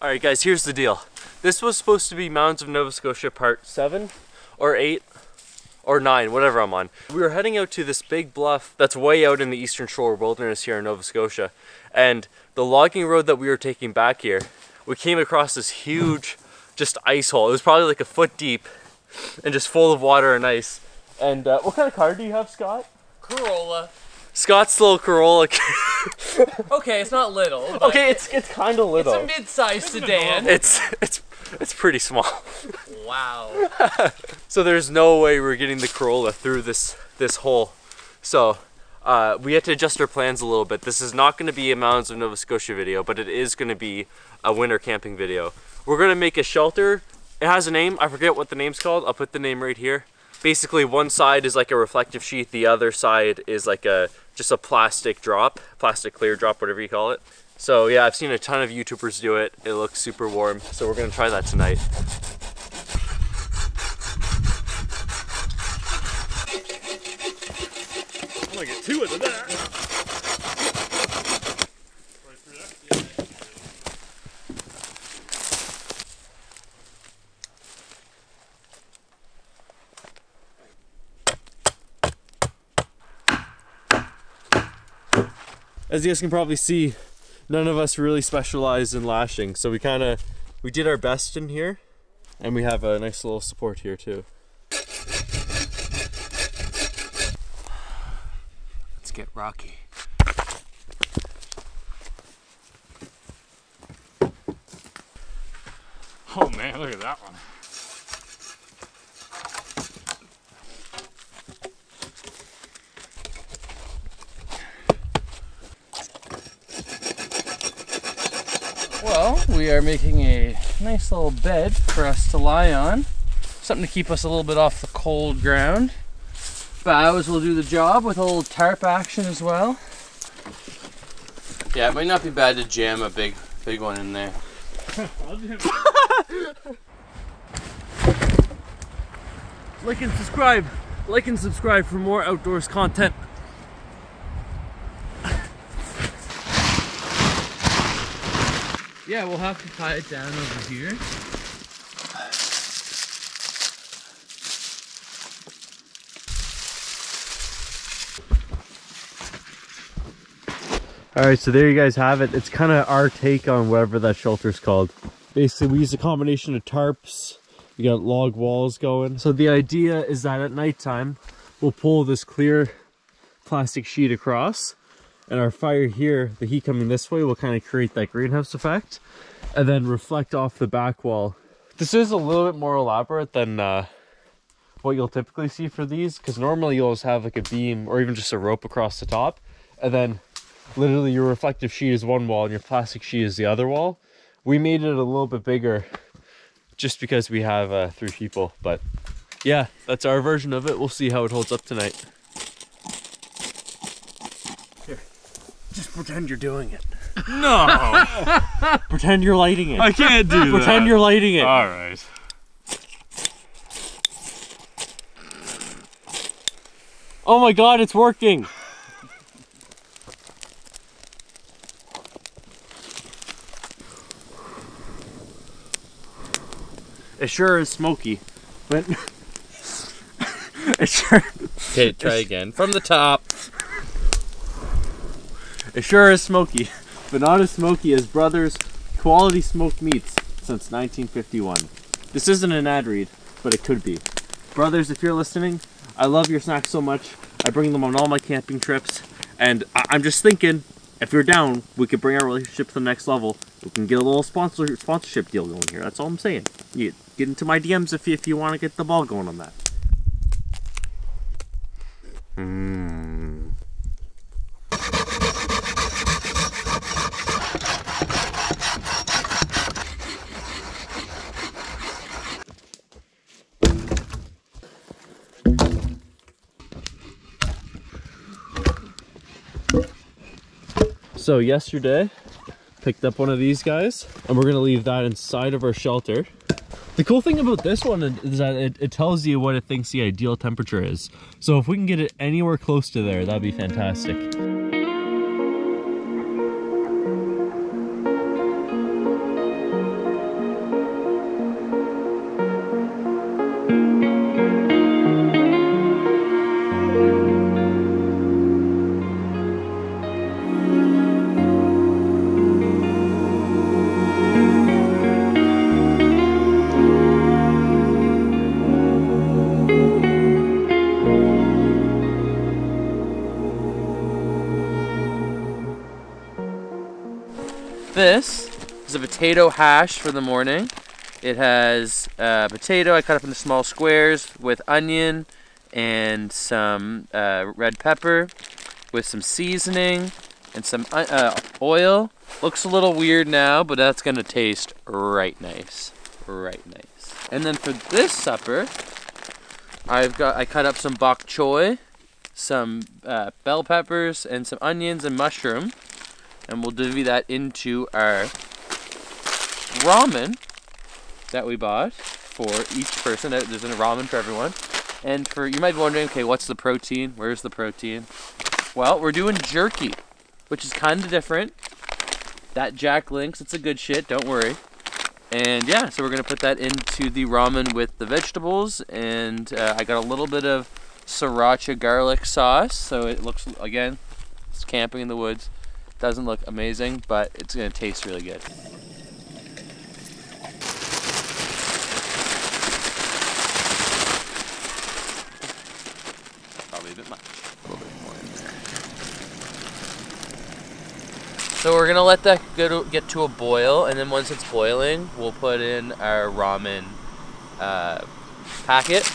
Alright guys, here's the deal. This was supposed to be Mountains of Nova Scotia part 7 or 8 or 9, whatever I'm on. We were heading out to this big bluff that's way out in the Eastern Shore Wilderness here in Nova Scotia. And the logging road that we were taking back here, we came across this huge just ice hole. It was probably like a foot deep and just full of water and ice. And what kind of car do you have, Scott? Corolla. Scott's little Corolla. Okay, it's not little. Okay, it's kind of little. It's a mid-sized sedan. It's pretty small. Wow. So there's no way we're getting the Corolla through this hole. So we had to adjust our plans a little bit. This is not going to be a Mountains of Nova Scotia video, but it is going to be a winter camping video. We're going to make a shelter. It has a name. I forget what the name's called. I'll put the name right here. Basically, one side is like a reflective sheet. The other side is like just a plastic clear drop, whatever you call it. So yeah, I've seen a ton of YouTubers do it. It looks super warm. So we're gonna try that tonight. I'm gonna get 2 of that. As you guys can probably see, none of us really specialize in lashing, so we did our best in here, and we have a nice little support here too. Let's get rocky. Oh man, look at that one. Well, we are making a nice little bed for us to lie on. Something to keep us a little bit off the cold ground. Boughs will do the job with a little tarp action as well. Yeah, it might not be bad to jam a big one in there. Like and subscribe. Like and subscribe for more outdoors content. Yeah, we'll have to tie it down over here. Alright, so there you guys have it. It's kind of our take on whatever that shelter's called. Basically, we use a combination of tarps. We got log walls going. So the idea is that at nighttime, we'll pull this clear plastic sheet across, and our fire here, the heat coming this way, will kind of create that greenhouse effect and then reflect off the back wall. This is a little bit more elaborate than what you'll typically see for these, because normally you'll just have like a beam or even just a rope across the top, and then literally your reflective sheet is one wall and your plastic sheet is the other wall. We made it a little bit bigger just because we have 3 people, but yeah, that's our version of it. We'll see how it holds up tonight. Here, just pretend you're doing it. No! Pretend you're lighting it. I can't do that. Pretend you're lighting it. Alright. Oh my god, it's working! It sure is smoky, but it sure... Okay, try again. From the top. It sure is smoky, but not as smoky as Brothers Quality Smoked Meats since 1951. This isn't an ad read, but it could be. Brothers, if you're listening, I love your snacks so much. I bring them on all my camping trips, and I'm just thinking, if you're down, we could bring our relationship to the next level. We can get a little sponsorship deal going here. That's all I'm saying. You get into my DMs if you want to get the ball going on that. So yesterday, picked up one of these guys, and we're gonna leave that inside of our shelter. The cool thing about this one is that it tells you what it thinks the ideal temperature is. So if we can get it anywhere close to there, that'd be fantastic. is a potato hash for the morning. It has potato I cut up into small squares with onion and some red pepper with some seasoning and some oil. Looks a little weird now, but that's gonna taste right nice. Right nice. And then for this supper, I cut up some bok choy, some bell peppers, and some onions and mushroom. And we'll divvy that into our ramen that we bought for each person. There's a ramen for everyone. And you might be wondering, okay, what's the protein? Where's the protein? Well, we're doing jerky, which is kind of different. That Jack Links, it's a good shit, don't worry. And yeah, so we're gonna put that into the ramen with the vegetables. And I got a little bit of sriracha garlic sauce. So it looks, again, it's camping in the woods. Doesn't look amazing, but it's gonna taste really good. Probably a bit much. A little bit more in there. So we're gonna let that get to a boil, and then once it's boiling, we'll put in our ramen packet,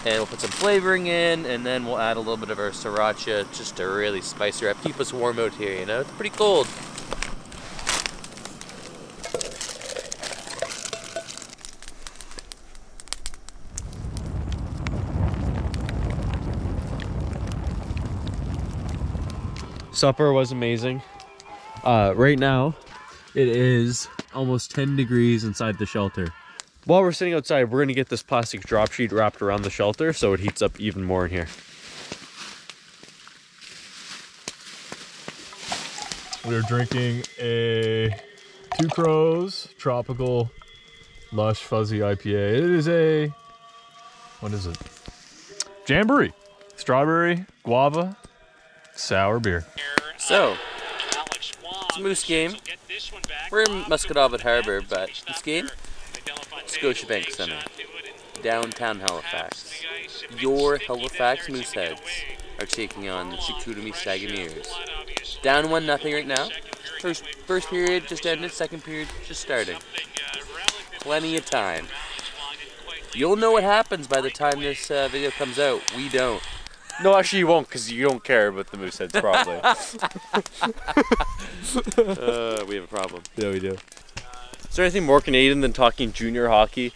and we'll put some flavoring in, and then we'll add a little bit of our sriracha just to really spice it up. Keep us warm out here, you know? It's pretty cold. Supper was amazing. Right now, it is almost 10 degrees inside the shelter. While we're sitting outside, we're gonna get this plastic drop sheet wrapped around the shelter so it heats up even more in here. We're drinking a Two Crows Tropical Lush Fuzzy IPA. It is a, what is it? Jamboree. Strawberry, guava, sour beer. So, it's a Moose game. We're in Muscatawbet Harbor, but this game, Scotiabank Center, downtown Halifax. Your Halifax Mooseheads are taking on the Chicoutimi Saguenayers. Down 1-0 right now. First period just ended, second period just starting. Plenty of time. You'll know what happens by the time this video comes out. We don't. No, actually you won't, because you don't care about the Mooseheads, probably. We have a problem. Yeah, we do. Is there anything more Canadian than talking junior hockey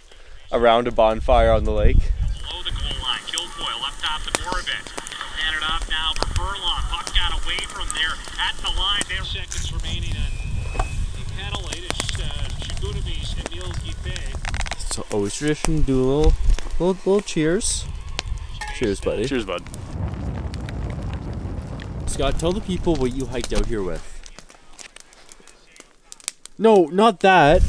around a bonfire on the lake? Below the goal line, Kilfoyle up top to Moravit. Hand it off now for Furlong. Puck got away from there at the line. There seconds remaining on the penalty to Chicoutimi's Emile Guipé. So always tradition, do a little cheers. Cheers, buddy. Cheers, bud. Scott, tell the people what you hiked out here with. No, not that.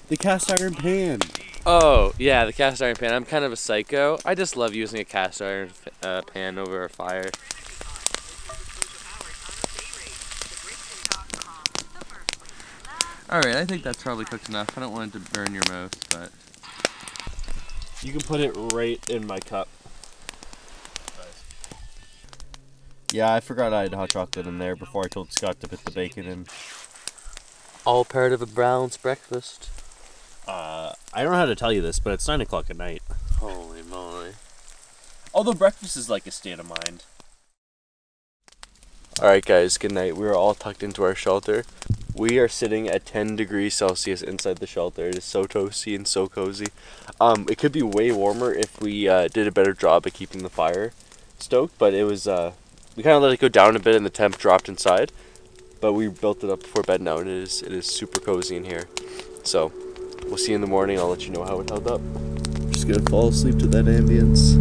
The cast iron pan. Oh, yeah, the cast iron pan. I'm kind of a psycho. I just love using a cast iron pan over a fire. Alright, I think that's probably cooked enough. I don't want it to burn your mouth, but... You can put it right in my cup. Yeah, I forgot I had hot chocolate in there before I told Scott to put the bacon in. All part of a balanced breakfast. I don't know how to tell you this, but it's 9 o'clock at night. Holy moly. Although breakfast is like a state of mind. Alright guys, good night. We are all tucked into our shelter. We are sitting at 10 degrees Celsius inside the shelter. It is so toasty and so cozy. It could be way warmer if we did a better job at keeping the fire stoked, but it was, we kind of let it go down a bit and the temp dropped inside, but we built it up before bed now, and it is super cozy in here. So, we'll see you in the morning. I'll let you know how it held up. Just gonna fall asleep to that ambience.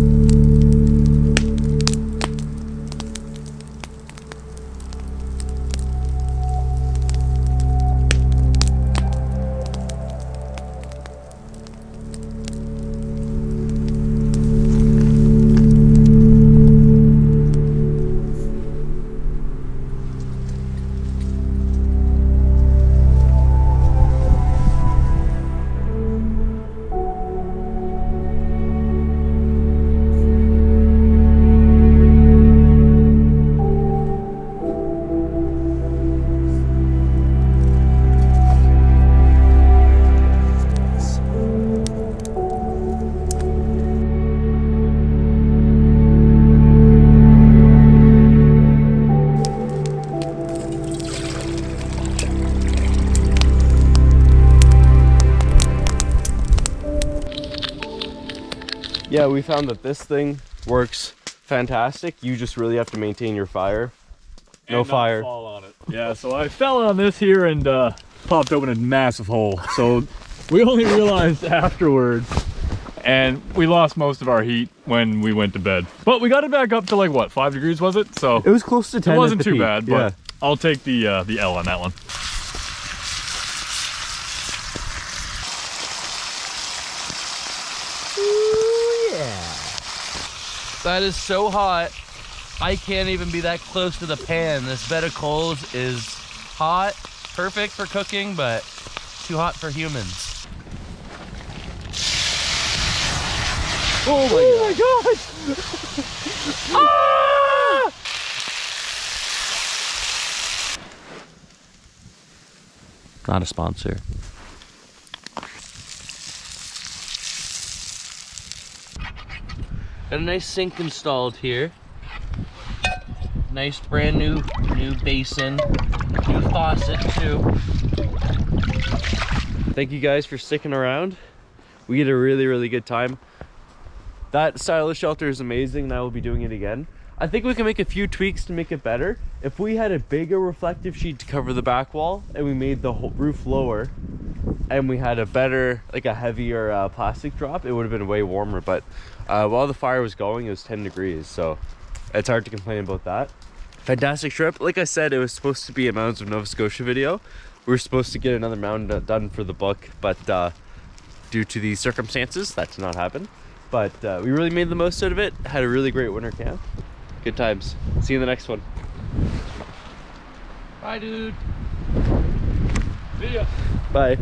Yeah, we found that this thing works fantastic. You just really have to maintain your fire. No And not fire. fall on it. Yeah, so I fell on this here and popped open a massive hole. So we only realized afterwards, and we lost most of our heat when we went to bed. But we got it back up to like what, 5 degrees was it? So It was close to 10. it wasn't at the too peak. bad, but Yeah. I'll take the L on that one. That is so hot. I can't even be that close to the pan. This bed of coals is hot, perfect for cooking, but too hot for humans. Oh my god! Ah! Not a sponsor. Got a nice sink installed here. Nice brand new basin, new faucet too. Thank you guys for sticking around. We had a really good time. That style of shelter is amazing, and I will be doing it again. I think we can make a few tweaks to make it better. If we had a bigger reflective sheet to cover the back wall, and we made the whole roof lower, and we had a better, like a heavier plastic drop, it would have been way warmer. But while the fire was going, it was 10 degrees, so it's hard to complain about that. Fantastic trip. Like I said, it was supposed to be a Mountains of Nova Scotia video. We were supposed to get another mountain done for the book, but due to the circumstances, that did not happen. But we really made the most out of it. Had a really great winter camp. Good times. See you in the next one. Bye, dude. See ya. Bye.